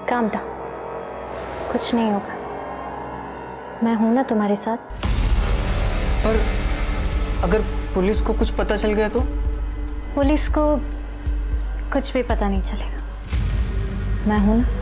Calm down, कुछ नहीं होगा, मैं हूं ना तुम्हारे साथ। पर अगर पुलिस को कुछ पता चल गया तो? पुलिस को कुछ भी पता नहीं चलेगा, मैं हूं ना।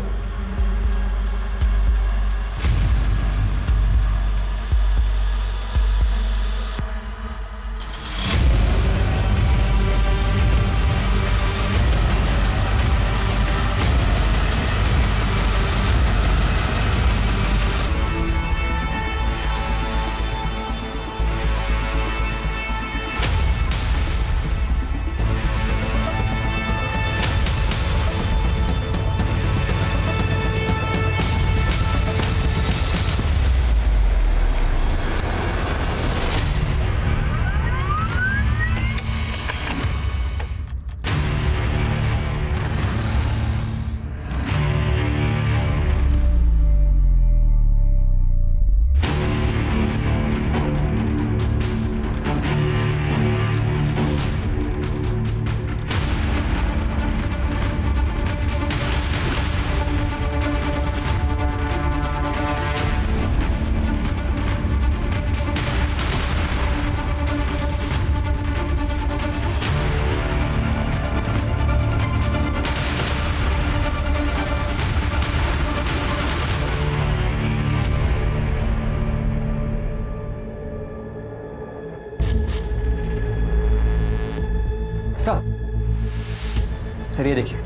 सर ये देखिए,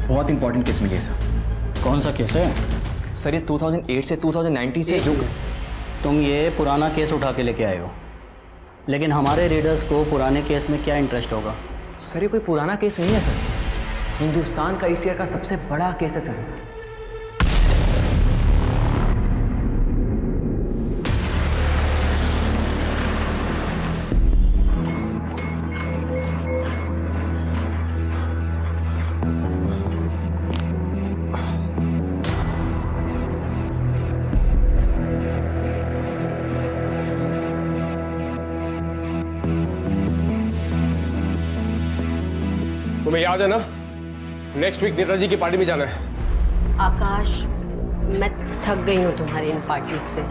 बहुत इंपॉर्टेंट केस मिली है सर। कौन सा केस है? सर ये 2008 से 2019 से जो तुम ये पुराना केस उठा के लेके आए हो, लेकिन हमारे रीडर्स को पुराने केस में क्या इंटरेस्ट होगा? सर ये कोई पुराना केस नहीं है सर, हिंदुस्तान का इस ईयर का सबसे बड़ा केस है सर। तुम्हें याद है ना, नेक्स्ट वीक नेताजी की पार्टी में जाना है। आकाश, मैं थक गई हूँ तुम्हारी इन पार्टी से।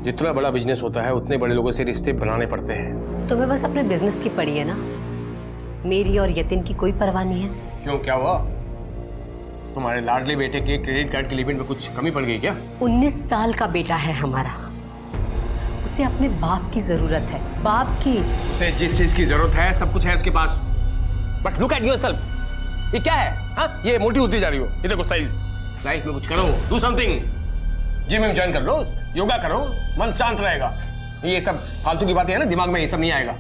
जितना बड़ा बिजनेस होता है उतने बड़े लोगों से रिश्ते बनाने पड़ते हैं। तुम्हें बस अपने बिजनेस की पड़ी है ना, मेरी और यतिन की कोई परवाह नहीं है। क्यों, क्या हुआ? तुम्हारे लाडले बेटे के क्रेडिट कार्ड की लिमिट में कुछ कमी पड़ गई क्या? 19 साल का बेटा है हमारा, उसे अपने बाप की जरूरत है, बाप की। उसे जिस चीज की जरूरत है सब कुछ है उसके पास। बट लुक एट योरसेल्फ, ये क्या है? हाँ, ये मोटी होती जा रही हो। ये देखो साइज। लाइफ में कुछ करो, डू समथिंग। जिम में ज्वाइन कर लो, योगा करो, मन शांत रहेगा। ये सब फालतू की बातें है ना, दिमाग में ये सब नहीं आएगा।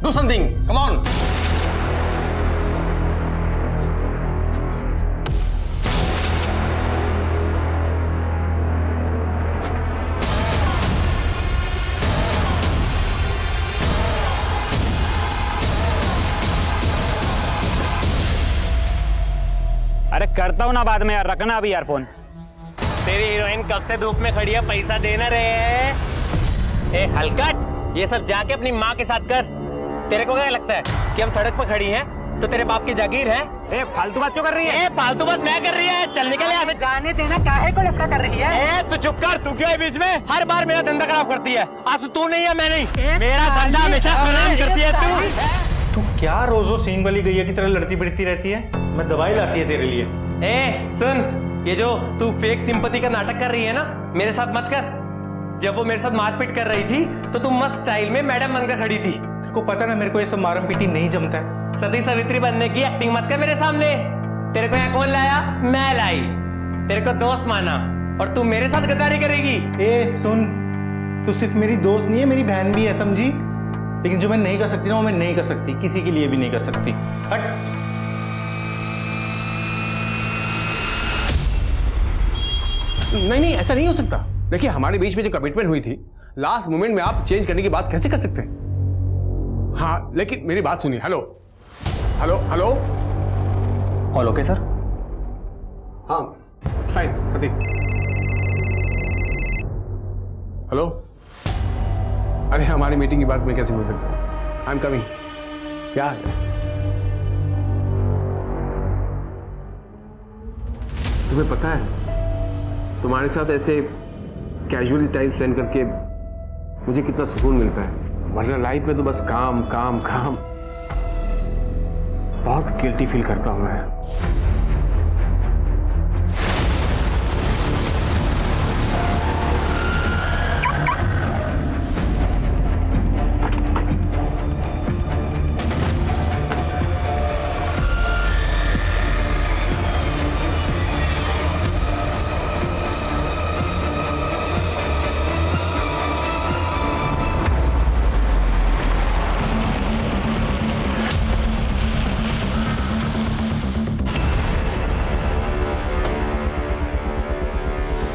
Do something, come on. अरे करता हूँ ना बाद में यार, रखना अभी यार फोन। तेरी हीरोइन कब से धूप में खड़ी है, पैसा देना रहे है? ए हलकट, ये सब जाके अपनी माँ के साथ कर। तेरे को क्या लगता है कि हम सड़क पर खड़ी हैं तो तेरे बाप की जागीर है? ए फालतू बात क्यों कर रही है? ए फालतू बात मैं कर रही है, चल निकल यहाँ से। जाने देना, काहे को लफड़ा कर रही है? ए तू चुप कर, तू क्यों है बीच में? हर बार मेरा धंधा खराब करती है। आज तू नहीं है, मैं नहीं, मेरा धंधा हमेशा खराब करती है तू। तू क्या रोजो सींग वाली गैया की तरह लड़ती बिड़ती रहती है? मैं दवाई लाती है तेरे लिए। ए सुन, ये जो तू फेक सिंपैथी का नाटक कर रही है ना, मेरे साथ मत कर। जब वो मेरे साथ मारपीट कर रही थी तो तू मस्त स्टाइल में मैडम बनकर खड़ी थी। तेरे को पता ना मेरे को ये सब मारम पीटी नहीं जमता है। सती सावित्री बनने की एक्टिंग मत कर मेरे सामने। तेरे को यहाँ कौन लाया? मैं लाई। तेरे को दोस्त माना और तू मेरे साथ गद्दारी करेगी? ए सुन, तू सिर्फ मेरी दोस्त नहीं है, मेरी बहन भी है, समझी? लेकिन जो मैं नहीं कर सकती ना, वो मैं नहीं कर सकती, किसी के लिए भी नहीं कर सकती। हट। नहीं, ऐसा नहीं हो सकता। देखिए, हमारे बीच में जो कमिटमेंट हुई थी, लास्ट मोमेंट में आप चेंज करने की बात कैसे कर सकते हैं? हाँ, लेकिन मेरी बात सुनिए। Hello hello hello all okay sir? हाँ फाइन, प्रतीक। हेलो, अरे हमारी मीटिंग की बात मैं कैसे भूल सकता हूँ? I am coming. क्या है? तुम्हें पता है तुम्हारे साथ ऐसे कैजुअली टाइम स्पेंड करके मुझे कितना सुकून मिलता है, वरना लाइफ में तो बस काम काम काम। बहुत गिल्टी फील करता हूं मैं।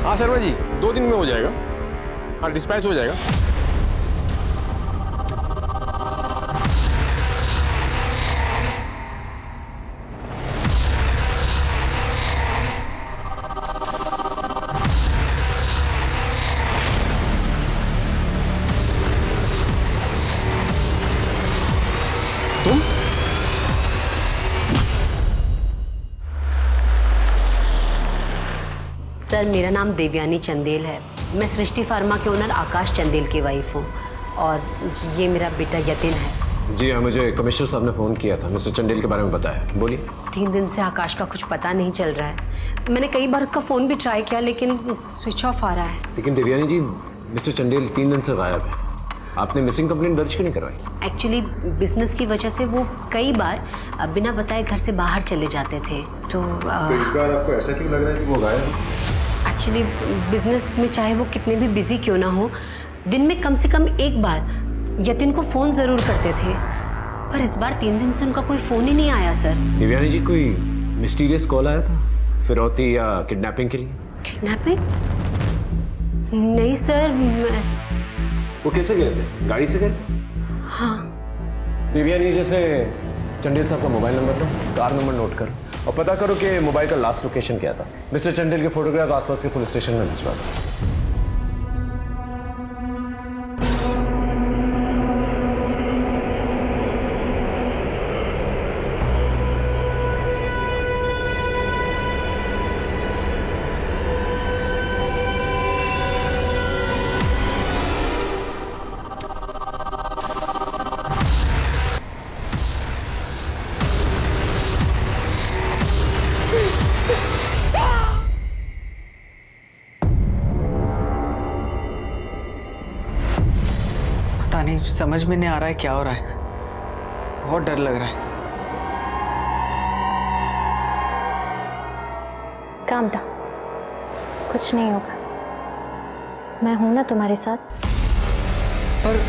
हाँ शर्मा जी, 2 दिन में हो जाएगा। हाँ, डिस्पैच हो जाएगा। तुम? सर मेरा नाम देवयानी चंदेल है। मैं सृष्टि फार्मा के ओनर आकाश चंदेल की वाइफ हूँ और ये मेरा बेटा यतिन है। जी हाँ, मुझे कमिश्नर साहब ने फ़ोन किया था, मिस्टर चंदेल के बारे में बताया। बोलिए। 3 दिन से आकाश का कुछ पता नहीं चल रहा है। मैंने कई बार उसका फ़ोन भी ट्राई किया लेकिन स्विच ऑफ आ रहा है। लेकिन देवयानी जी, मिस्टर चंदेल 3 दिन से गायब है। आपने मिसिंग कंप्लेंट दर्ज क्यों नहीं करवाई? एक्चुअली बिजनेस की वजह से वो कई बार बिना बताए घर से बाहर चले जाते थे। तो इस बार आपको ऐसा क्यों लग रहा है कि वो गायब है? एक्चुअली बिजनेस में चाहे वो कितने भी बिजी क्यों ना हो, दिन में कम से कम एक बार यतिन को फ़ोन ज़रूर करते थे, पर इस बार 3 दिन से उनका कोई फ़ोन ही नहीं आया। सर देवयानी जी, कोई मिस्टीरियस कॉल आया था फिरौती या किडनैपिंग के लिए? किडनैपिंग? नहीं सर। वो कैसे गए थे? गाड़ी से गए थे? हाँ। देवयानी, जैसे चंदेल साहब का मोबाइल नंबर लो, कार नंबर नोट करो और पता करो कि मोबाइल का लास्ट लोकेशन क्या था। मिस्टर चंदेल के फोटोग्राफ आसपास के पुलिस स्टेशन में भिजवा दो। पता नहीं, समझ में नहीं आ रहा है क्या हो रहा है। बहुत डर लग रहा है। काम डाउन, कुछ नहीं होगा। मैं हूं ना तुम्हारे साथ। पर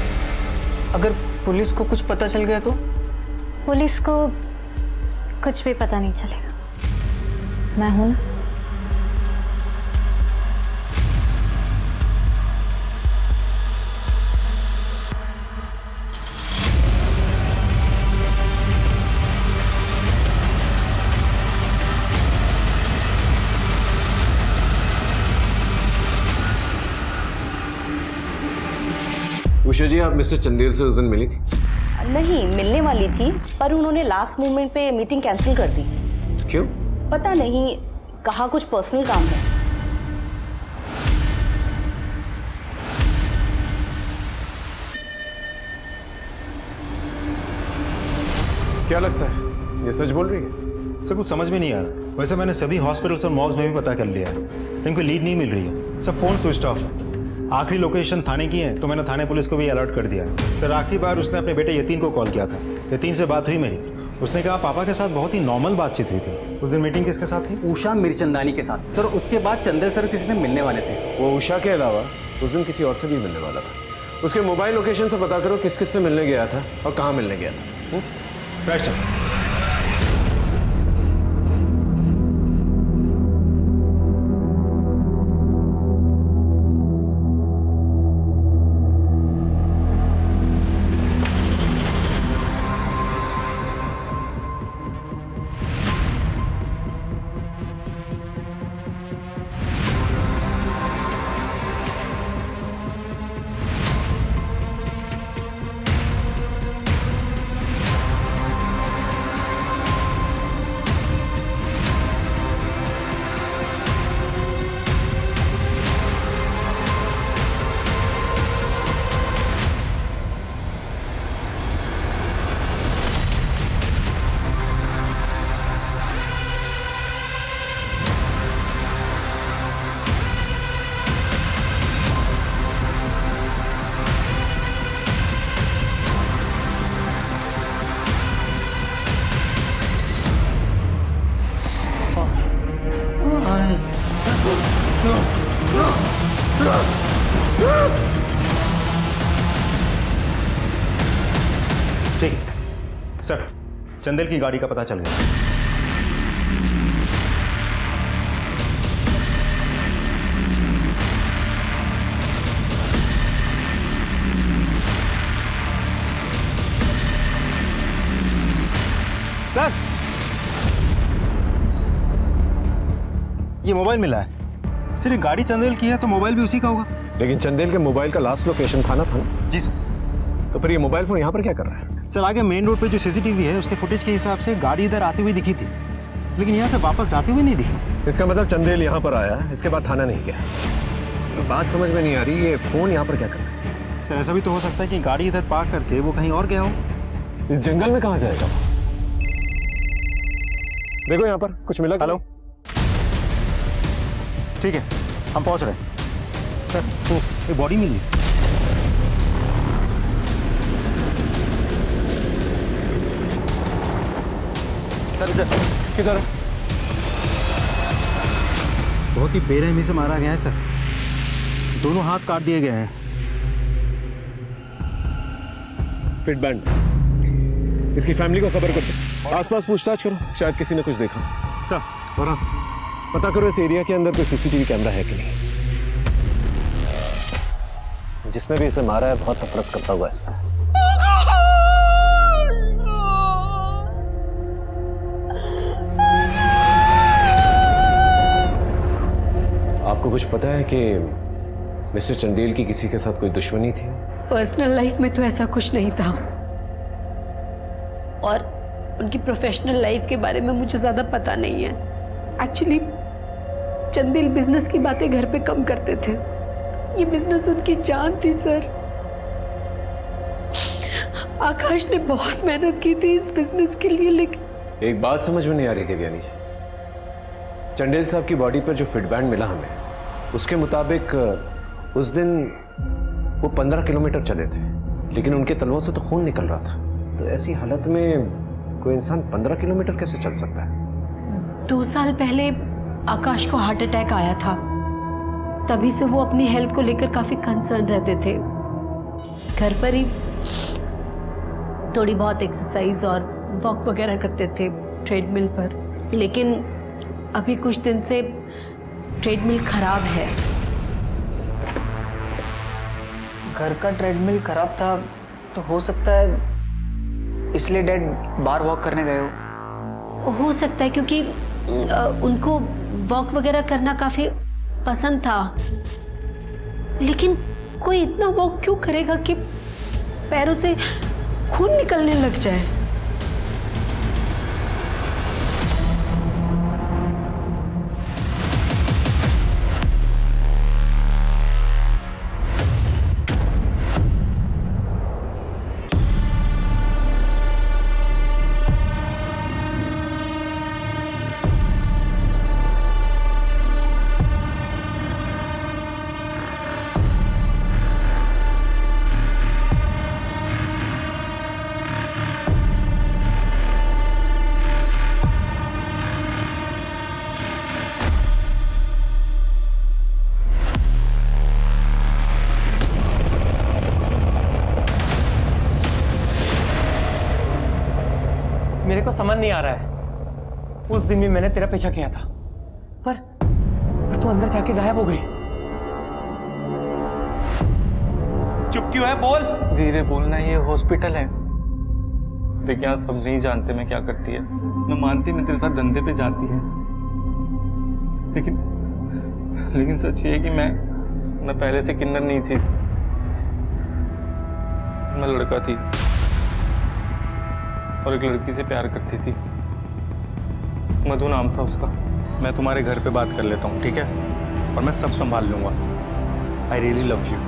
अगर पुलिस को कुछ पता चल गया तो? पुलिस को कुछ भी पता नहीं चलेगा। मैं हूं ना। उषा जी, आप मिस्टर चंदेल से उस दिन मिली थी? नहीं, मिलने वाली थी पर उन्होंने लास्ट मोमेंट पे मीटिंग कैंसिल कर दी। क्यों? पता नहीं, कहा कुछ पर्सनल काम है। क्या लगता है ये सच बोल रही है? सर कुछ समझ में नहीं आ रहा। वैसे मैंने सभी हॉस्पिटल्स और मॉल्स में भी पता कर लिया है, लेकिन कोई लीड नहीं मिल रही है। सब फ़ोन स्विच ऑफ है। आखिरी लोकेशन थाने की है तो मैंने थाने पुलिस को भी अलर्ट कर दिया है। सर आखिरी बार उसने अपने बेटे यतीन को कॉल किया था। यतीन से बात हुई मेरी, उसने कहा पापा के साथ बहुत ही नॉर्मल बातचीत हुई थी। उस दिन मीटिंग किसके साथ थी? उषा मिर्चंदानी के साथ। सर उसके बाद चंदेल सर किसी से मिलने वाले थे। वो उषा के अलावा उस दिन किसी और से भी मिलने वाला था। उसके मोबाइल लोकेशन से पता करो किस किस से मिलने गया था और कहाँ मिलने गया था। Right sir. सर, चंदेल की गाड़ी का पता चल गया। सर, ये मोबाइल मिला है। सर, ये गाड़ी चंदेल की है तो मोबाइल भी उसी का होगा। लेकिन चंदेल के मोबाइल का लास्ट लोकेशन थाना था ना? जी सर। तो फिर ये मोबाइल फोन यहाँ पर क्या कर रहा है? सर, आगे मेन रोड पे जो सीसीटीवी है उसके फुटेज के हिसाब से गाड़ी इधर आती हुई दिखी थी, लेकिन यहाँ से वापस जाती हुई नहीं दिखी। इसका मतलब चंदेल यहाँ पर आया, इसके बाद थाना नहीं गया। तो बात समझ में नहीं आ रही, ये फोन यहाँ पर क्या कर रहा है? सर, ऐसा भी तो हो सकता है कि गाड़ी इधर पार्क करके वो कहीं और गया हो। इस जंगल में कहाँ जाएगा? देखो यहाँ पर कुछ मिला? हेलो, ठीक है, हम पहुंच रहे हैं। सर, ये बॉडी मिली। सर इधर किधर है? बहुत ही बेरहमी से मारा गया है सर, दोनों हाथ काट दिए गए हैं। फिट बैंड, इसकी फैमिली को खबर कर दो, आसपास पूछताछ करो, शायद किसी ने कुछ देखा। सर, और पता करो इस एरिया के अंदर कोई सीसीटीवी कैमरा है कि नहीं। जिसने भी इसे मारा है बहुत नफरत करता हुआ इससे। आपको कुछ पता है कि मिस्टर चंदेल की किसी के साथ कोई दुश्मनी थी? पर्सनल लाइफ में तो ऐसा कुछ नहीं था, और उनकी प्रोफेशनल लाइफ के बारे में मुझे ज्यादा पता नहीं है। एक्चुअली चंदेल बिजनेस की बातें घर पे कम करते थे, ये बिजनेस उनकी जान थी सर। आकाश ने बहुत मेहनत की थी इस बिजनेस के लिए, लेकिन एक बात समझ में नहीं आ रही देवयानी जी, चंदेल साहब की बॉडी पर जो फिट बैंड मिला हमें, उसके मुताबिक उस दिन वो 15 किलोमीटर चले थे, लेकिन उनके तलवों से तो खून निकल रहा था। तो ऐसी हालत में कोई इंसान 15 किलोमीटर कैसे चल सकता है? 2 साल पहले आकाश को हार्ट अटैक आया था, तभी से वो अपनी हेल्थ को लेकर काफी कंसर्न रहते थे। घर पर ही थोड़ी बहुत एक्सरसाइज और वॉक वगैरह करते थे ट्रेडमिल पर, लेकिन अभी कुछ दिन से ट्रेडमिल खराब है। घर का ट्रेडमिल खराब था तो हो सकता है इसलिए डैड बाहर वॉक करने गए हो सकता है, क्योंकि उनको वॉक वगैरह करना काफी पसंद था, लेकिन कोई इतना वॉक क्यों करेगा कि पैरों से खून निकलने लग जाए। मेरे को समझ नहीं आ रहा है, उस दिन भी मैंने तेरा पीछा किया था, पर तू अंदर जाके गायब हो गई। चुप क्यों है? बोल। धीरे बोलना, ये हॉस्पिटल है। देख, यहाँ सब नहीं जानते मैं क्या करती है। मैं मानती मैं तेरे साथ धंधे पे जाती है, लेकिन सच ये है कि मैं पहले से किन्नर नहीं थी। मैं लड़का थी और एक लड़की से प्यार करती थी, मधु नाम था उसका। मैं तुम्हारे घर पे बात कर लेता हूँ, ठीक है? और मैं सब संभाल लूंगा। I really love you.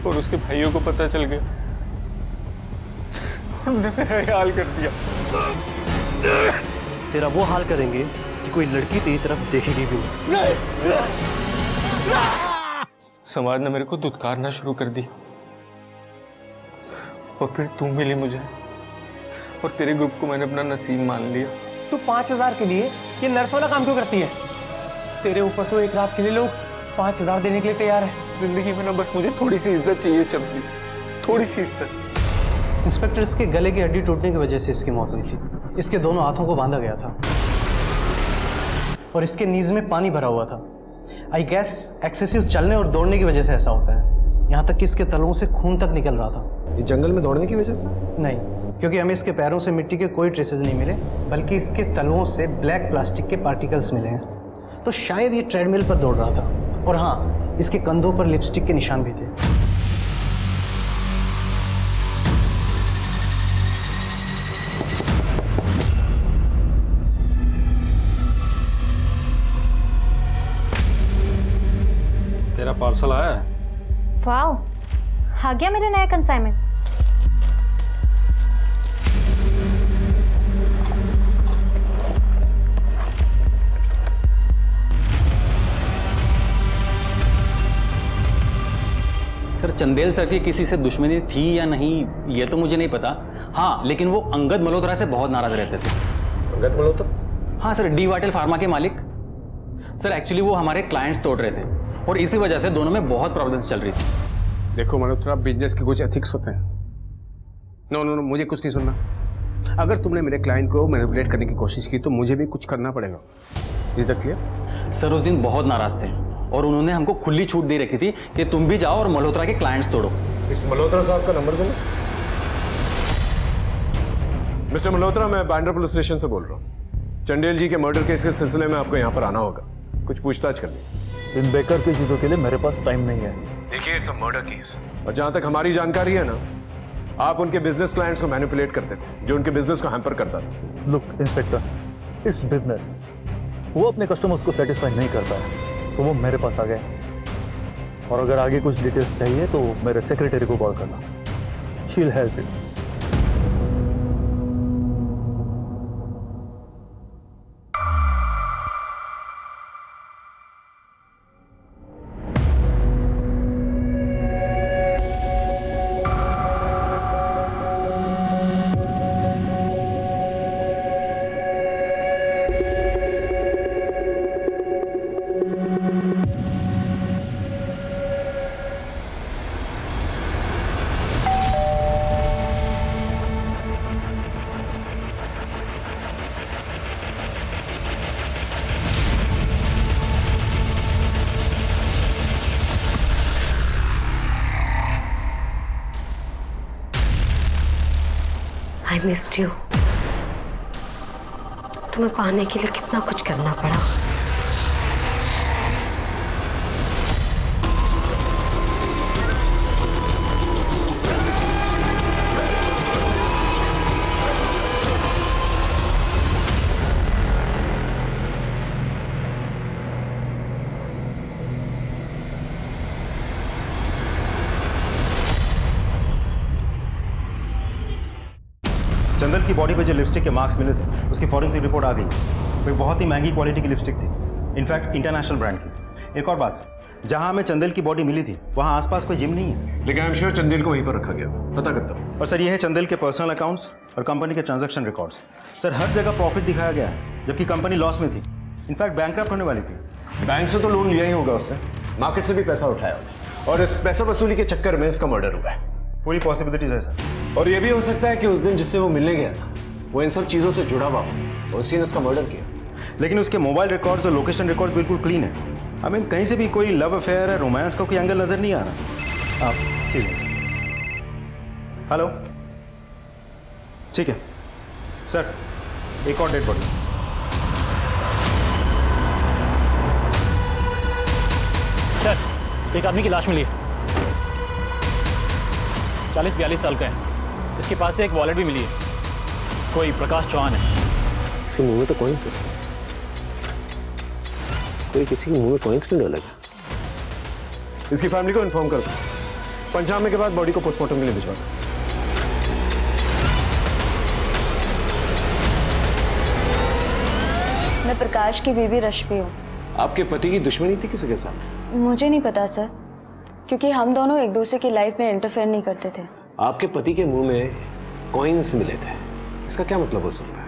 और उसके भाइयों को पता चल गया, उन्होंने मेरा ये हाल कर दिया। तेरा वो हाल करेंगे कि कोई लड़की तेरी तरफ देखेगी भी नहीं। समाज ने मेरे को दुत्कारना शुरू कर दी, और फिर तू मिली मुझे, और तेरे ग्रुप को मैंने अपना नसीब मान लिया। तू 5000 के लिए ये नर्स वाला काम क्यों करती है? तेरे ऊपर तो एक रात के लिए लोग 5,000 देने के लिए तैयार है। जिंदगी में ना बस मुझे थोड़ी सी इज्जत चाहिए चंपी, थोड़ी सी इज्जत। इंस्पेक्टर, इसके गले की हड्डी टूटने की वजह से इसकी मौत हुई थी। इसके दोनों हाथों को बांधा गया था और इसके नीज में पानी भरा हुआ था। आई गैस एक्सेसिव चलने और दौड़ने की वजह से ऐसा होता है। यहाँ तक कि इसके तलवों से खून तक निकल रहा था। ये जंगल में दौड़ने की वजह से? नहीं, क्योंकि हमें इसके पैरों से मिट्टी के कोई ट्रेसेस नहीं मिले, बल्कि इसके तलवों से ब्लैक प्लास्टिक के पार्टिकल्स मिले हैं। तो शायद ये ट्रेडमिल पर दौड़ रहा था। और हाँ, इसके कंधों पर लिपस्टिक के निशान भी थे। तेरा पार्सल आया है? वाओ, आ गया मेरा नया कंसाइनमेंट। सर, चंदेल सर की किसी से दुश्मनी थी या नहीं ये तो मुझे नहीं पता। हाँ, लेकिन वो अंगद मल्होत्रा से बहुत नाराज रहते थे। अंगद मल्होत्रा? हाँ सर, डी वाटेल फार्मा के मालिक। सर एक्चुअली वो हमारे क्लाइंट्स तोड़ रहे थे और इसी वजह से दोनों में बहुत प्रॉब्लम्स चल रही थी। देखो मल्होत्रा, बिजनेस के कुछ एथिक्स होते हैं। नो नो नो, मुझे कुछ नहीं सुनना। अगर तुमने मेरे क्लाइंट को मैनिपुलेट करने की कोशिश की तो मुझे भी कुछ करना पड़ेगा। Is that clear? सर उस दिन बहुत नाराज थे और उन्होंने हमको खुली छूट दे रखी थी कि तुम भी जाओ और मल्होत्रा के क्लाइंट्स तोड़ो। इस मल्होत्रा साहब का नंबर दो। मिस्टर मल्होत्रा, मैं बांद्रा पुलिस स्टेशन से बोल रहा हूँ। चंदेल जी के मर्डर केस के सिलसिले में आपको यहाँ पर आना होगा, कुछ पूछताछ करनी। इन बेकार की चीजों के लिए मेरे पास टाइम नहीं है। देखिए, इट्स अ मर्डर केस और जहां तक हमारी जानकारी है ना, आप उनके बिजनेस क्लाइंट्स को मैनिपुलेट करते थे, जो उनके बिजनेस को हैम्पर करता था। Look inspector, it's business. वो अपने कस्टमर्स को सेटिस्फाई नहीं करता है, सो वो मेरे पास आ गए। और अगर आगे कुछ डिटेल्स चाहिए तो मेरे सेक्रेटरी को कॉल करना, she will help you. I missed you. तुम्हें पाने के लिए कितना कुछ करना पड़ा। चंदन की बॉडी पे जो लिपस्टिक के मार्क्स मिले थे उसकी फॉरेंसिक रिपोर्ट आ गई। वो बहुत ही महंगी क्वालिटी की लिपस्टिक थी, इनफैक्ट इंटरनेशनल ब्रांड की। एक और बात सर, जहां हमें चंदेल की बॉडी मिली थी वहां आसपास कोई जिम नहीं है, लेकिन आई एम श्योर चंदेल को वहीं पर रखा गया, पता करता हूं। और सर ये है चंदेल के पर्सनल अकाउंट्स और कंपनी के ट्रांजैक्शन रिकॉर्ड्स। सर हर जगह प्रॉफिट दिखाया गया है, जबकि कंपनी लॉस में थी, इनफैक्ट बैंकक्रप्ट होने वाली थी। बैंक से तो लोन लिया ही होगा उससे, मार्केट से भी पैसा उठाया होगा, और इस पैसा वसूली के चक्कर में इसका मर्डर हुआ है। पूरी पॉसिबिलिटीज है सर। और ये भी हो सकता है कि उस दिन जिससे वो मिलने गया था वो इन सब चीजों से जुड़ा हुआ हो और उसी ने इसका मर्डर किया। लेकिन उसके मोबाइल रिकॉर्ड्स और लोकेशन रिकॉर्ड्स बिल्कुल क्लीन है। आई मीन कहीं से भी कोई लव अफेयर है, रोमांस का कोई एंगल नजर नहीं आ रहा। आप सीरियस? हेलो, ठीक है सर, एक और डेड बॉडी। सर एक आदमी की लाश मिली है, 40-42 साल का है। इसके पास से एक वॉलेट भी मिली है, कोई प्रकाश चौहान है। इसके मुंह में तो कॉइन्स है, कोई किसी के मुंह में कॉइन्स क्यों डालेगा? इसकी फैमिली को इन्फॉर्म कर दो, पंचनामे के बाद बॉडी को पोस्टमार्टम के लिए भिजवा दो। मैं प्रकाश की बीवी रश्मि हूँ। आपके पति की दुश्मनी थी किसी के साथ? मुझे नहीं पता सर, क्योंकि हम दोनों एक दूसरे की लाइफ में इंटरफेयर नहीं करते थे। आपके पति के मुंह में कॉइन्स मिले थे, इसका क्या मतलब हो सकता है?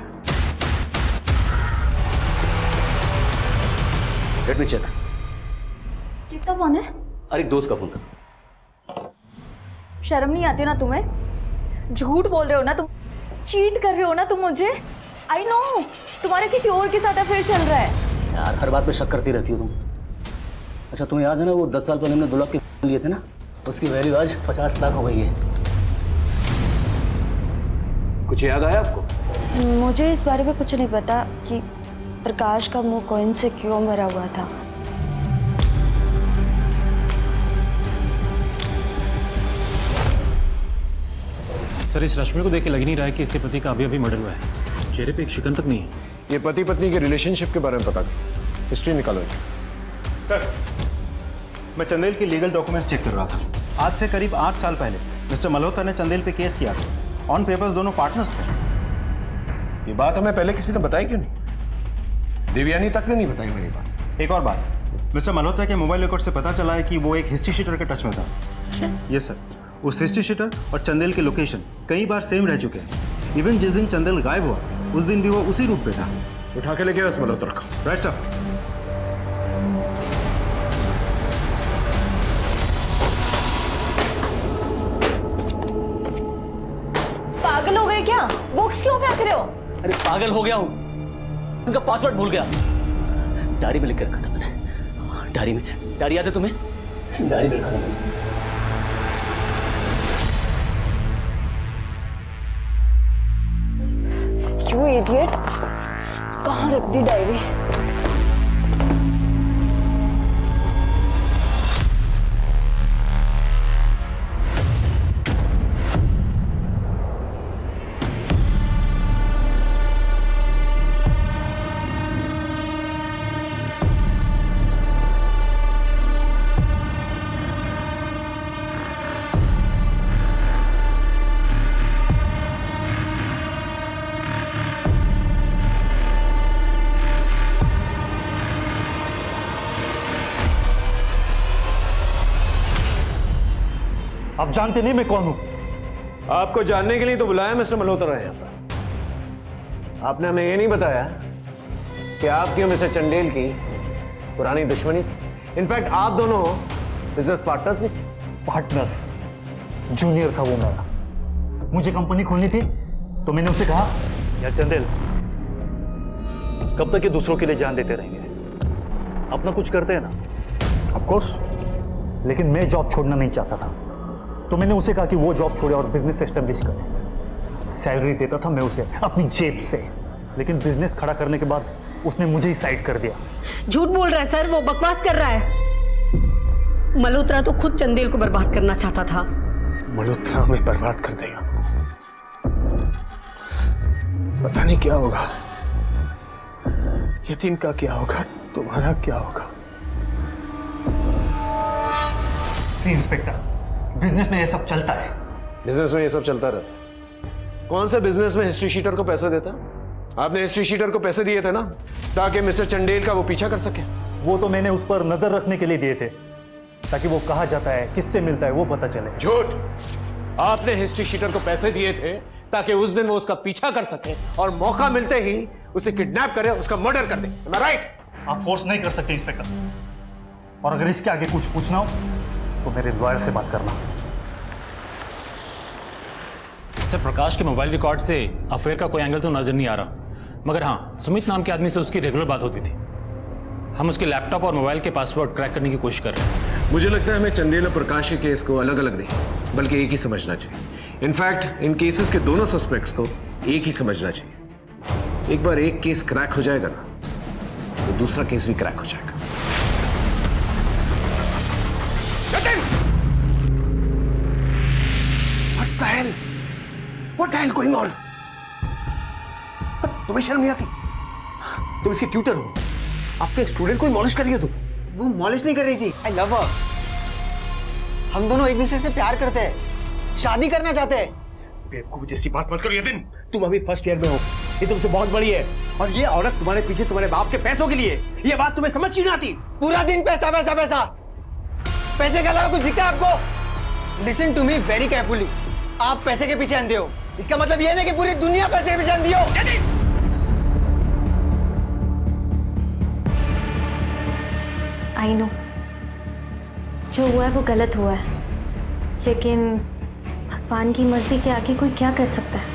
Let me check. किसका फोन है? अरे दोस्त का फोन था। शर्म नहीं आती ना तुम्हें? झूठ बोल रहे हो ना तुम, चीट कर रहे हो ना तुम मुझे। आई नो तुम्हारे किसी और के साथ अफेयर चल रहा है। यार हर बात पे शक करती रहती हो तुम। अच्छा तुम्हें याद है ना वो 10 साल पहले हमने 2 लाख के लिए थे ना, उसकी वैल्यू आज 50 लाख हो गई है। कुछ याद आया आपको? मुझे इस बारे में कुछ नहीं पता कि प्रकाश का मुंह कॉइन से क्यों भरा हुआ था। सर इस रश्मि को देख के लग नहीं रहा है कि इसके पति का अभी मर्डर हुआ है। चेहरे पे एक शिकन तक नहीं है। ये पति पत्नी के रिलेशनशिप के बारे में पता करो, हिस्ट्री निकालो। सर मैं चंदेल की लीगल डॉक्यूमेंट्स चेक कर रहा था। आज से करीब 8 साल पहले मिस्टर मल्होत्रा ने चंदेल पे केस किया था। ऑन पेपर्स दोनों पार्टनर्स थे। ये बात हमें पहले किसी ने बताई क्यों नहीं? देवयानी तक ने नहीं बताई हमें ये बात। एक और बात, मिस्टर मल्होत्रा के मोबाइल रिकॉर्ड से पता चला है कि वो एक हिस्ट्री शीटर के टच में था। यस सर, उस हिस्ट्री शीटर और चंदेल के लोकेशन कई बार सेम रह चुके हैं। इवन जिस दिन चंदेल गायब हुआ उस दिन भी वो उसी रूट पे था। उठा के लेके आओ उस मल्होत्रा को। Right sir. पागल हो गए क्या? बुक्स क्यों फेंक रहे हो? अरे पागल हो गया हूँ, उनका पासवर्ड भूल गया। डायरी में लिख कर रखा था मैंने। डायरी में, डायरी याद है तुम्हें? डायरी में रखा था मैंने। You idiot! कहाँ रख दी डायरी? आप जानते नहीं मैं कौन हूं? आपको जानने के लिए तो बुलाया मिस्टर मल्होत्रा यहाँ पर। आपने हमें ये नहीं बताया कि आपकी और मिस्टर चंदेल की पुरानी दुश्मनी थी। इनफैक्ट आप दोनों बिजनेस पार्टनर्स भी थे। पार्टनर्स? जूनियर था वो मेरा। मुझे कंपनी खोलनी थी तो मैंने उसे कहा, यार चंदेल कब तक ये दूसरों के लिए जान देते रहेंगे, अपना कुछ करते हैं ना। ऑफ कोर्स, लेकिन मैं जॉब छोड़ना नहीं चाहता था, तो मैंने उसे कहा कि वो जॉब छोड़े और बिजनेस एस्टेब्लिश करे। सैलरी देता था मैं उसे अपनी जेब से, लेकिन बिजनेस खड़ा करने के बाद उसने मुझे ही साइड कर दिया। झूठ बोल रहा है सर, वो बकवास कर रहा है। मल्होत्रा तो खुद चंदेल को बर्बाद करना चाहता था। मल्होत्रा हमें बर्बाद कर देगा। पता नहीं क्या होगा, यतीम का क्या होगा, तुम्हारा क्या होगा। सी इंस्पेक्टर, बिजनेस में ये सब चलता है। बिजनेस में ये सब चलता रहता है। कौन सा बिजनेस में हिस्ट्री शीटर को पैसा देता? आपने हिस्ट्री शीटर को पैसे दिए थे ना, ताकि मिस्टर चंदेल का वो पीछा कर सके। वो तो मैंने उस पर नजर रखने के लिए दिए थे, ताकि वो कहाँ जाता है, किससे मिलता है, वो पता चले। झूठ! आपने हिस्ट्री शीटर को पैसे दिए थे ताकि उस दिन वो उसका पीछा कर सके और मौका मिलते ही उसे किडनैप करे, उसका मर्डर कर दे। Am I right? आप फोर्स नहीं कर सकते इंस्पेक्टर, और अगर इसके आगे कुछ पूछना हो तो मेरे लॉयर से बात करना। सर प्रकाश के मोबाइल रिकॉर्ड से अफेयर का कोई एंगल तो नजर नहीं आ रहा, मगर हाँ सुमित नाम के आदमी से उसकी रेगुलर बात होती थी। हम उसके लैपटॉप और मोबाइल के पासवर्ड क्रैक करने की कोशिश कर रहे हैं। मुझे लगता है हमें चंदेल और प्रकाश के केस को अलग अलग नहीं बल्कि एक ही समझना चाहिए। इनफैक्ट इन केसेस के दोनों सस्पेक्ट्स को एक ही समझना चाहिए। एक बार एक केस क्रैक हो जाएगा ना, तो दूसरा केस भी क्रैक हो जाएगा। What the hell going on? तुम्हें शर्म नहीं आती? तुम इसके ट्यूटर हो, आपके स्टूडेंट को मॉलिश कर रही हो तुम। वो मॉलिश नहीं कर रही थी, आई लव हर। हम दोनों एक दूसरे से प्यार करते हैं, शादी करना चाहते हैं। बेवकूफ जैसी बात मत करो यतिन, तुम अभी फर्स्ट ईयर में हो, ये तुमसे बहुत बड़ी है, और ये औरत तुम्हारे पीछे तुम्हारे बाप के पैसों के लिए। ये बात तुम्हें समझ क्यों नहीं आती? पूरा दिन पैसा पैसा पैसा, पैसे के अलावा कुछ दिखता है आपको? Listen to me very carefully. आप पैसे के पीछे अंधे हो, इसका मतलब यह नहीं कि पूरी दुनिया पैसे के पीछे अंधी हो। आई नो जो हुआ है वो गलत हुआ है, लेकिन भगवान की मर्जी के आगे कोई क्या कर सकता है।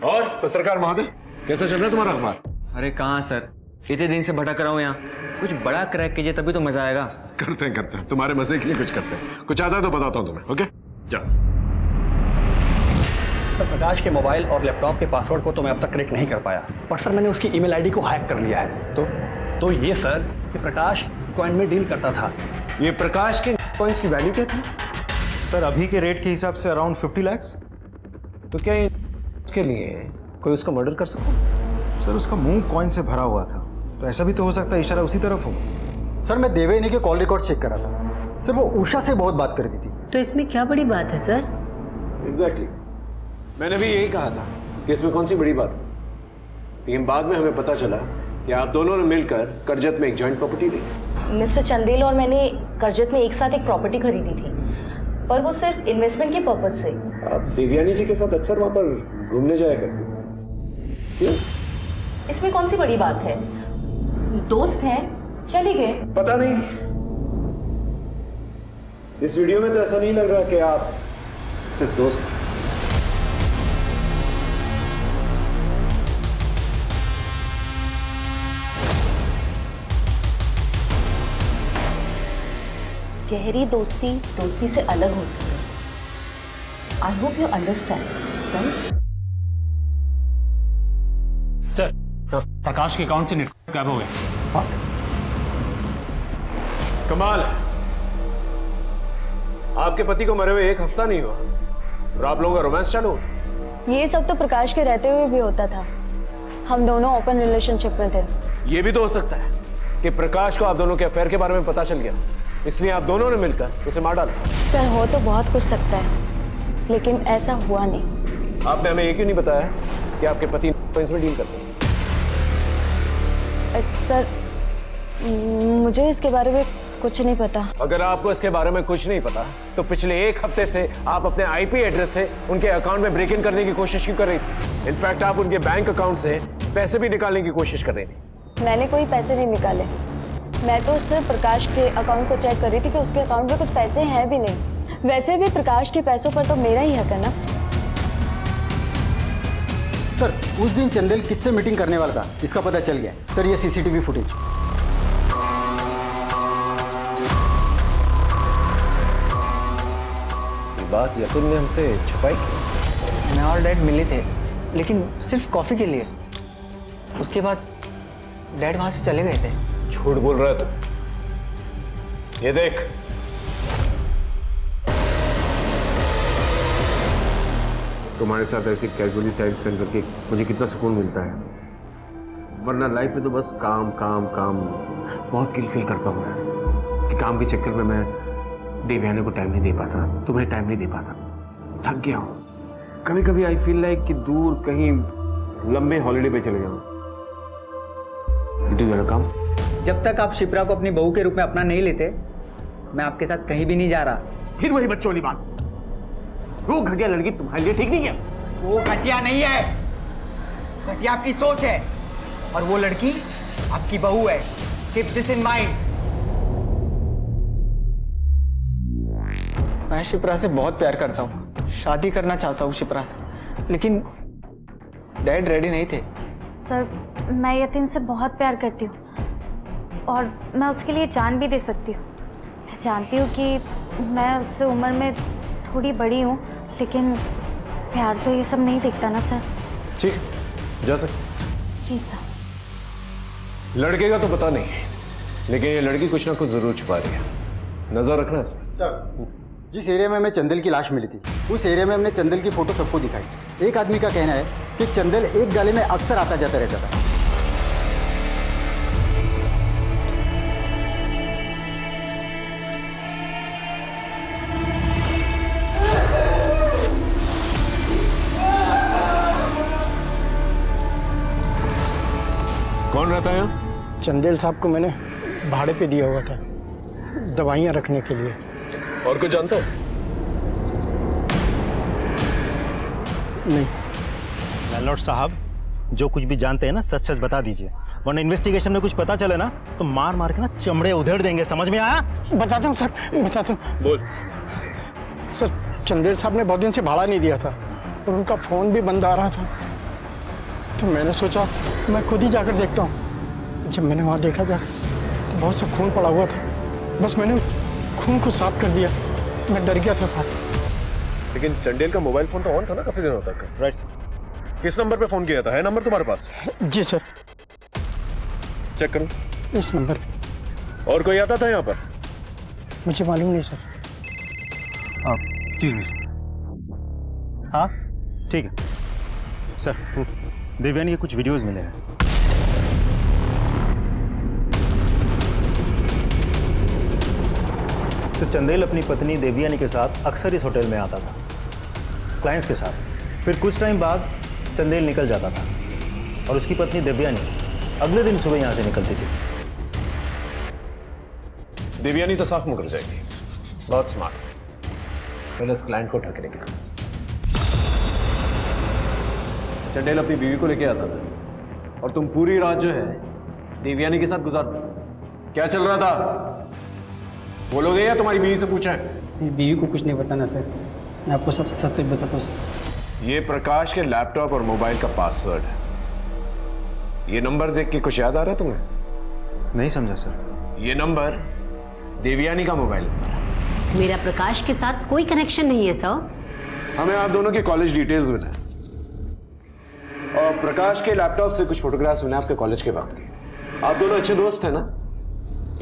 और पत्रकार महोदय, कैसा चल रहा है तुम्हारा अखबार? अरे कहाँ सर, इतने दिन से भटक रहा हूँ यहाँ। कुछ बड़ा क्रैक कीजिए तभी तो मजा आएगा। करते हैं तुम्हारे मजे के लिए कुछ करते हैं। कुछ आता है तो बताता हूँ तुम्हें। ओके जाओ। सर प्रकाश के मोबाइल और लैपटॉप के पासवर्ड को तो मैं अब तक क्रैक नहीं कर पाया, पर सर मैंने उसकी ईमेल आईडी को हैक कर लिया है। तो ये सर कि प्रकाश कॉइन में डील करता था। ये प्रकाश के कॉइन्स की वैल्यू क्या थी? सर अभी के रेट के हिसाब से अराउंड 50 लाख। तो क्या इसके लिए कोई उसका मर्डर कर सकता? सर उसका मुंह कॉइन से भरा हुआ था, तो ऐसा भी तो हो सकता है इशारा उसी तरफ हो। सर मैं देवयानी के कॉल रिकॉर्ड चेक कर रहा था सर, वो उषा से बहुत बात कर रही थी। तो इसमें क्या बड़ी बात है सर? एग्जैक्टली, मैंने भी यही कहा था कि इसमें कौन सी बड़ी बात है। लेकिन बाद में हमें पता चला कि आप दोनों ने मिलकर करजत में एक जॉइंट प्रॉपर्टी ली। मिस्टर चंदेल और मैंने करजत में एक साथ एक प्रॉपर्टी खरीदी थी, पर वो सिर्फ इन्वेस्टमेंट के पर्पज से। आप देवयानी जी के साथ अक्सर वहां पर घूमने जाया करते थे, क्यों? इसमें कौन सी बड़ी बात है? दोस्त हैं, चले गए। पता नहीं, इस वीडियो में तो ऐसा नहीं लग रहा कि आप सिर्फ दोस्त। गहरी दोस्ती दोस्ती से अलग होती है। I hope you understand, right? Sir Prakash के अकाउंट से नेट गायब हो गया। कमाल है, आपके पति को मरे हुए 1 हफ्ता नहीं हुआ और आप लोगों का रोमांस चालू हो गया। ये सब तो प्रकाश के रहते हुए भी होता था। हम दोनों ओपन रिलेशनशिप में थे। ये भी तो हो सकता है कि प्रकाश को आप दोनों के अफेयर के बारे में पता चल गया, इसलिए आप दोनों ने मिलकर उसे मार डाला। सर हो तो बहुत कुछ सकता है, लेकिन ऐसा हुआ नहीं। आपने हमें ये क्यों नहीं बताया कि आपके पति कॉइन्स में डील करते हैं? सर मुझे इसके बारे में कुछ नहीं पता। अगर आपको इसके बारे में कुछ नहीं पता तो पिछले 1 हफ्ते से आप अपने आईपी एड्रेस से उनके अकाउंट में ब्रेक इन करने की कोशिश क्यों कर रही थी? इनफैक्ट आप उनके बैंक अकाउंट से पैसे भी निकालने की कोशिश कर रही थी। मैंने कोई पैसे नहीं निकाले, मैं तो सिर्फ प्रकाश के अकाउंट को चेक कर रही थी कि उसके अकाउंट में कुछ पैसे हैं भी नहीं। वैसे भी प्रकाश के पैसों पर तो मेरा ही हक है ना। सर उस दिन चंदेल किससे मीटिंग करने वाला था इसका पता चल गया सर, ये सीसीटीवी फुटेज। बात यतुल ने हमसे छुपाई की। मैं और डैड मिले थे, लेकिन सिर्फ कॉफी के लिए। उसके बाद डैड वहां से चले गए थे। झूठ बोल रहा है तू। ये देख, तुम्हारे साथ ऐसे कैजुअली टाइम स्पेंड करके मुझे कितना सुकून मिलता है, वरना लाइफ में तो बस काम काम काम। बहुत गिल्ट फील करता हूँ मैं कि काम के चक्कर में मैं देवयानी को टाइम नहीं दे पाता, तुम्हें टाइम नहीं दे पाता। थक गया हूँ। कभी कभी आई फील लाइक कि दूर कहीं लंबे हॉलिडे पे चले जाऊँ। डू काम। जब तक आप शिप्रा को अपनी बहू के रूप में अपना नहीं लेते, मैं आपके साथ कहीं भी नहीं जा रहा। फिर वही बच्चों वाली बात, वो घटिया लड़की तुम्हारे लिए ठीक नहीं है। वो घटिया नहीं है, घटिया आपकी सोच है, और वो लड़की आपकी बहू है। Keep this in mind. मैं शिप्रा से बहुत प्यार करता हूँ, शादी करना चाहता हूँ शिप्रा से, लेकिन डैड रेडी नहीं थे। सर मैं यतीन से बहुत प्यार करती हूँ और मैं उसके लिए जान भी दे सकती हूँ। मैं जानती हूँ कि मैं उससे उम्र में थोड़ी बड़ी हूँ, लेकिन प्यार तो ये सब नहीं दिखता ना सर। ठीक है, जा सकते। जी सर। लड़के का तो पता नहीं, लेकिन ये लड़की कुछ ना कुछ जरूर छुपा रही है। नजर रखना इसमें। सर जिस एरिया में हमें चंदेल की लाश मिली थी, उस एरिया में हमने चंदेल की फोटो सबको दिखाई। एक आदमी का कहना है कि चंदेल एक गाली में अक्सर आता जाता रहता था। कौन रहता है यहाँ? चंदेल साहब को मैंने भाड़े पे दिया हुआ था, दवाइयाँ रखने के लिए। और कुछ जानते हो? नहीं। लैंडलॉर्ड साहब, जो कुछ भी जानते हैं ना सच सच बता दीजिए, वरना इन्वेस्टिगेशन में कुछ पता चले ना तो मार मार के ना चमड़े उधेड़ देंगे, समझ में आया? बताता हूँ सर, बताता हूँ। बोल। सर, चंदेल साहब ने बहुत दिन से भाड़ा नहीं दिया था और उनका फ़ोन भी बंद आ रहा था, तो मैंने सोचा मैं खुद ही जाकर देखता हूँ। जब मैंने वहाँ देखा तो बहुत सा खून पड़ा हुआ था, बस मैंने खून को साफ कर दिया। मैं डर गया था साहब। लेकिन चंडेल का मोबाइल फोन तो ऑन था ना काफी दिनों तक। Right sir. किस नंबर पे फोन किया था? है नंबर तुम्हारे पास? जी सर। चेक करो इस नंबर। और कोई आता था यहाँ पर? मुझे मालूम नहीं सर। ठीक है सर। हाँ ठीक है सर। देवयानी के कुछ वीडियोस मिले हैं। तो चंदेल अपनी पत्नी देवयानी के साथ अक्सर इस होटल में आता था, क्लाइंट्स के साथ। फिर कुछ टाइम बाद चंदेल निकल जाता था और उसकी पत्नी देवयानी अगले दिन सुबह यहाँ से निकलती थी। देवयानी तो साफ मुकर जाएगी। बहुत स्मार्ट। पहले इस क्लाइंट को ठकेने के। चंडेल अपनी बीवी को लेके आता था और तुम पूरी रात जो है देवयानी के साथ गुजारते। क्या चल रहा था बोलोगे या तुम्हारी बीवी से पूछा है? बीवी को कुछ नहीं बताना सर, मैं आपको सब सच सच बताता हूँ सर। ये प्रकाश के लैपटॉप और मोबाइल का पासवर्ड है। ये नंबर देख के कुछ याद आ रहा है तुम्हें? नहीं समझा सर। ये नंबर देवयानी का मोबाइल नंबर है। मेरा प्रकाश के साथ कोई कनेक्शन नहीं है सर। हमें आप दोनों के कॉलेज डिटेल्स मिले और प्रकाश के लैपटॉप से कुछ फोटोग्राफ्स मिले आपके कॉलेज के वक्त के। आप दोनों अच्छे दोस्त थे ना?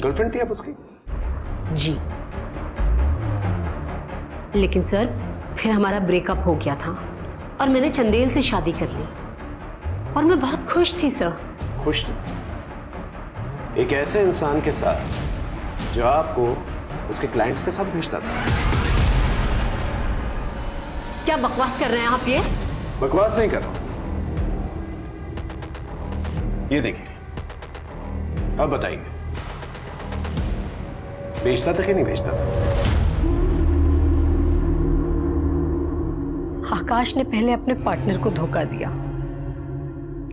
गर्लफ्रेंड थी आप उसकी? जी, लेकिन सर फिर हमारा ब्रेकअप हो गया था और मैंने चंदेल से शादी कर ली और मैं बहुत खुश थी सर। खुश थी एक ऐसे इंसान के साथ जो आपको उसके क्लाइंट्स के साथ भेजता था। क्या बकवास कर रहे हैं आप? ये बकवास नहीं कर रहा हूं। ये देखिए, अब बताइए भेजता था कि नहीं भेजता था? आकाश ने पहले अपने पार्टनर को धोखा दिया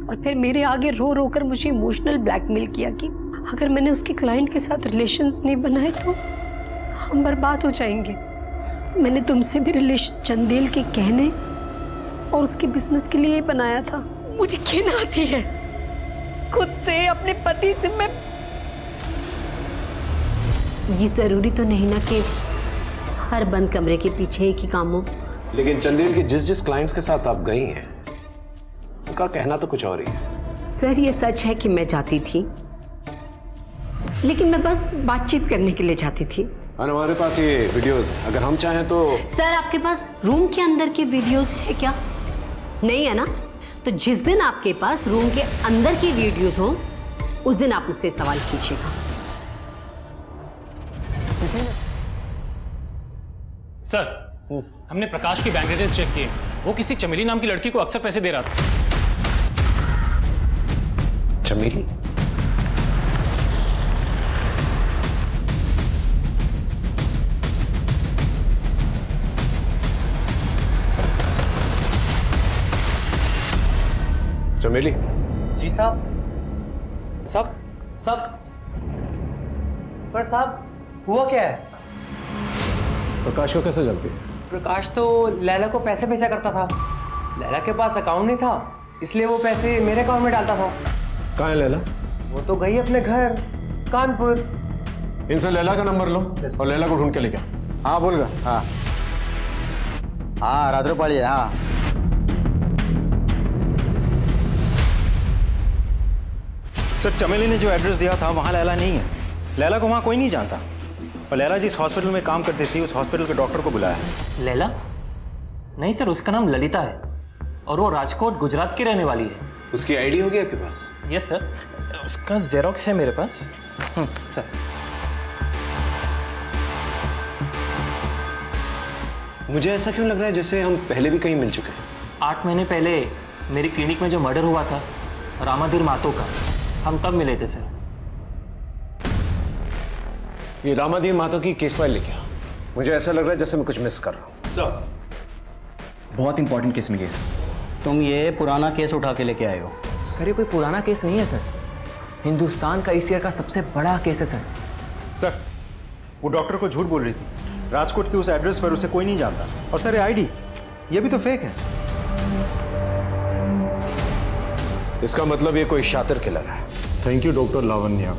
और फिर मेरे आगे रो रो कर मुझे इमोशनल ब्लैकमेल किया कि अगर मैंने उसके क्लाइंट के साथ रिलेशंस नहीं बनाए तो हम बर्बाद हो जाएंगे। मैंने तुमसे भी रिलेशन चंदेल के कहने और उसके बिजनेस के लिए ही बनाया था। मुझे घिन आती है खुद से, अपने पति से। मैं ये जरूरी तो नहीं ना कि हर बंद कमरे के पीछे एक ही काम हो। लेकिन चंदेल के जिस जिस क्लाइंट्स के साथ आप गई हैं उनका कहना तो कुछ और ही है। सर ये सच है कि मैं जाती थी, लेकिन मैं बस बातचीत करने के लिए जाती थी। और हमारे पास ये वीडियोस, अगर हम चाहें तो। सर आपके पास रूम के अंदर के वीडियोस है क्या? नहीं है ना? तो जिस दिन आपके पास रूम के अंदर की वीडियोस हो उस दिन आप मुझसे सवाल कीजिएगा। सर, हमने प्रकाश की बैंक डिटेल्स चेक किए। वो किसी चमेली नाम की लड़की को अक्सर पैसे दे रहा था। चमेली? चमेली? जी साहब। सब पर साहब हुआ क्या है? प्रकाश को कैसे जानती है? प्रकाश तो लैला को पैसे भेजा करता था। लैला के पास अकाउंट नहीं था, इसलिए वो पैसे मेरे अकाउंट में डालता था। कहाँ है लैला? वो तो गई अपने घर कानपुर। इनसे लैला का नंबर लो और लैला को ढूंढ के लेके आओ। हाँ बोल गा। हाँ हाँ रात्रोपाली है। हाँ सर, चमेली ने जो एड्रेस दिया था वहाँ लैला नहीं है। लैला को वहाँ कोई नहीं जानता और लैला जिस हॉस्पिटल में काम करती थी उस हॉस्पिटल के डॉक्टर को बुलाया है। लैला? नहीं सर, उसका नाम ललिता है और वो राजकोट गुजरात की रहने वाली है। उसकी आईडी होगी आपके पास? यस सर, उसका जेरोक्स है मेरे पास। सर मुझे ऐसा क्यों लग रहा है जैसे हम पहले भी कहीं मिल चुके हैं। 8 महीने पहले मेरी क्लिनिक में जो मर्डर हुआ था रामाधीर मातो का, हम तब मिले थे सर। ये रामाधीर मातो की केस फाइल लेके आओ। मुझे ऐसा लग रहा है जैसे मैं कुछ मिस कर रहा हूँ। सर, बहुत इंपॉर्टेंट केस मिली है सर। तुम ये पुराना केस उठा के लेके आए हो? सर ये कोई पुराना केस नहीं है सर, हिंदुस्तान का इस ईयर का सबसे बड़ा केस है सर। सर वो डॉक्टर को झूठ बोल रही थी, राजकोट के उस एड्रेस पर उसे कोई नहीं जानता। और सर ये आईडी, ये भी तो फेक है। इसका मतलब ये कोई शातिर किलर है। Thank you doctor Lavanya.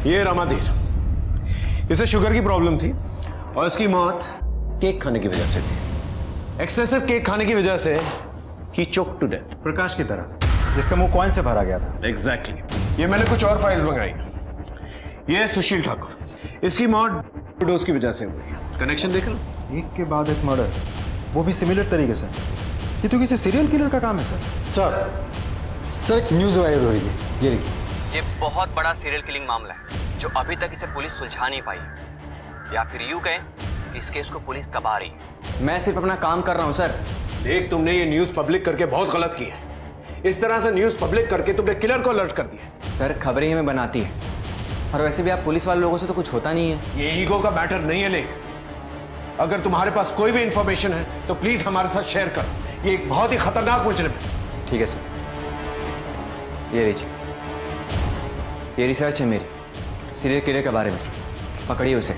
ये रामाधीर, इसे शुगर की प्रॉब्लम थी और इसकी मौत केक खाने की वजह से हुई। एक्सेसिव केक खाने की वजह से ही चोक टू डेथ। प्रकाश की तरह, जिसका मुंह कॉइन से भरा गया था। एग्जैक्टली। ये मैंने कुछ और फाइल्स मंगाई। ये सुशील ठाकुर, इसकी मौत डोज की वजह से हुई। कनेक्शन देख लो। एक के बाद एक मर्डर, वो भी सिमिलर तरीके से। ये तो किसी सीरियल किलर का काम है सर। सर एक न्यूज़ वायरल हो रही है, ये देखिए। ये बहुत बड़ा सीरियल किलिंग मामला है जो अभी तक इसे पुलिस सुलझा नहीं पाई, या फिर यूं कहें कि इस केस को पुलिस दबा रही है। मैं सिर्फ अपना काम कर रहा हूं सर। देख, तुमने ये न्यूज पब्लिक करके बहुत गलत किया है। इस तरह से न्यूज पब्लिक करके तुमने किलर को अलर्ट कर दिया। सर खबरें हमें बनाती है, और वैसे भी आप पुलिस वाले लोगों से तो कुछ होता नहीं है। ये ईगो का मैटर नहीं है लेख। अगर तुम्हारे पास कोई भी इंफॉर्मेशन है तो प्लीज हमारे साथ शेयर करो। ये एक बहुत ही खतरनाक मुजरिम है। ठीक है सर, ये लीजिए, ये रिसर्च है मेरी सीरियल किलर के बारे में, पकड़िए उसे।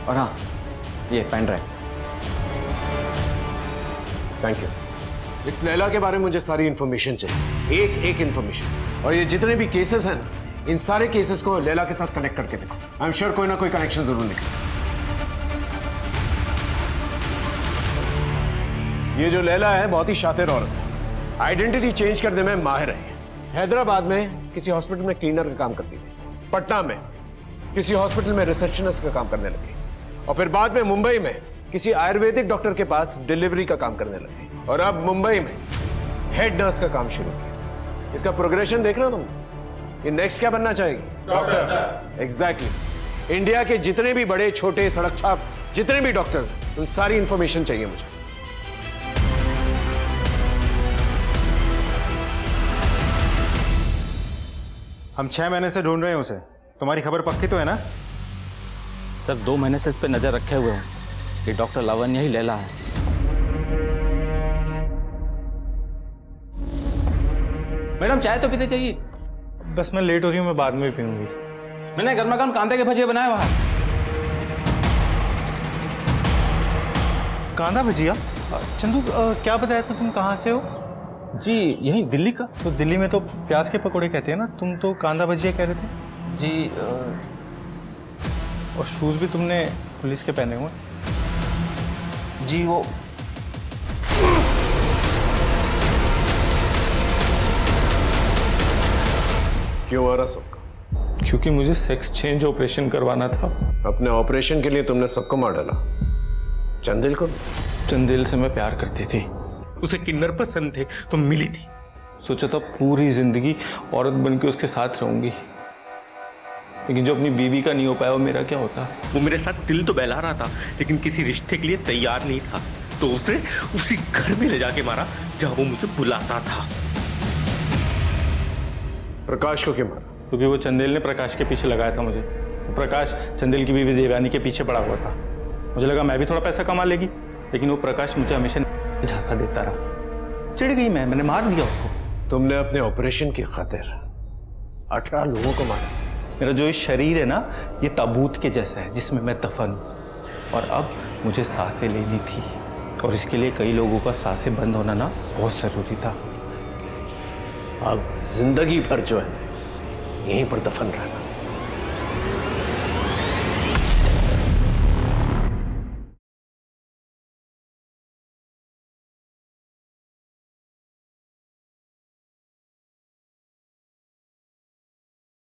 और हाँ, ये पेन ड्राइव। Thank you. इस लैला के बारे में मुझे सारी इंफॉर्मेशन चाहिए, एक एक इंफॉर्मेशन। और ये जितने भी केसेस हैं, इन सारे केसेस को लैला के साथ कनेक्ट करके देखो। आई एम श्योर कोई ना कोई कनेक्शन जरूर निकले। ये जो लैला है बहुत ही शातिर औरत है, आइडेंटिटी चेंज करने में माहिर है। हैदराबाद में किसी हॉस्पिटल में क्लीनर का काम करती थी, पटना में किसी हॉस्पिटल में रिसेप्शनिस्ट का काम करने लगी, और फिर बाद में मुंबई में किसी आयुर्वेदिक डॉक्टर के पास डिलीवरी का काम करने लगी, और अब मुंबई में हेड नर्स का काम शुरू किया। इसका प्रोग्रेशन देख रहे हो तुम? ये नेक्स्ट क्या बनना चाहेगी? डॉक्टर। एग्जैक्टली। इंडिया के जितने भी बड़े छोटे सड़क छाप जितने भी डॉक्टर्स, उन सारी इंफॉर्मेशन चाहिए मुझे। हम 6 महीने से ढूंढ रहे हैं उसे। तुम्हारी खबर पक्की तो है ना? सर 2 महीने से इस पे नजर रखे हुए हैं कि डॉक्टर लावण्या ही लैला है। मैडम चाय तो पीते चाहिए। बस मैं लेट हो रही हूँ, मैं बाद में पीऊंगी। मैंने गर्मा गर्म कांदे के भजिए बनाए वहां। कांदा भजिया? चंदू क्या बताया था, तुम कहाँ से हो? जी यही दिल्ली का। तो दिल्ली में तो प्याज के पकोड़े कहते हैं ना, तुम तो कांदा भजिया कह रहे थे। जी और शूज भी तुमने पुलिस के पहने हुए। जी वो क्यों आ रहा सबका? क्योंकि मुझे सेक्स चेंज ऑपरेशन करवाना था। अपने ऑपरेशन के लिए तुमने सबको मार डाला। चंदेल को? चंदेल से मैं प्यार करती थी, उसे किन्नर पसंद थे तो मिली थी। सोचा था पूरी जिंदगी औरत बन के उसके साथ रहूंगी, लेकिन जो अपनी बीवी का नहीं हो पाया वो मेरा क्या होता। वो मेरे साथ दिल तो बहला रहा था, लेकिन किसी रिश्ते के लिए तैयार नहीं था, तो उसे उसी घर में ले जाके मारा जहां वो मुझे बुलाता था। प्रकाश को क्यों मारा? क्योंकि वो चंदेल ने प्रकाश के पीछे लगाया था मुझे। प्रकाश चंदेल की बीवी देवयानी के पीछे पड़ा हुआ था। मुझे लगा मैं भी थोड़ा पैसा कमा लेगी, लेकिन वो प्रकाश मुझे हमेशा झांसा देता रहा। चिढ़ गई मैंने मार दिया उसको। तुमने अपने ऑपरेशन की खातिर 18 लोगों को मारा। मेरा जो ये शरीर है ना, ये ताबूत के जैसा है जिसमें मैं दफन हूँ, और अब मुझे सांसें लेनी थी, और इसके लिए कई लोगों का सांसें बंद होना ना बहुत जरूरी था। अब जिंदगी भर जो है यहीं पर दफन रहना।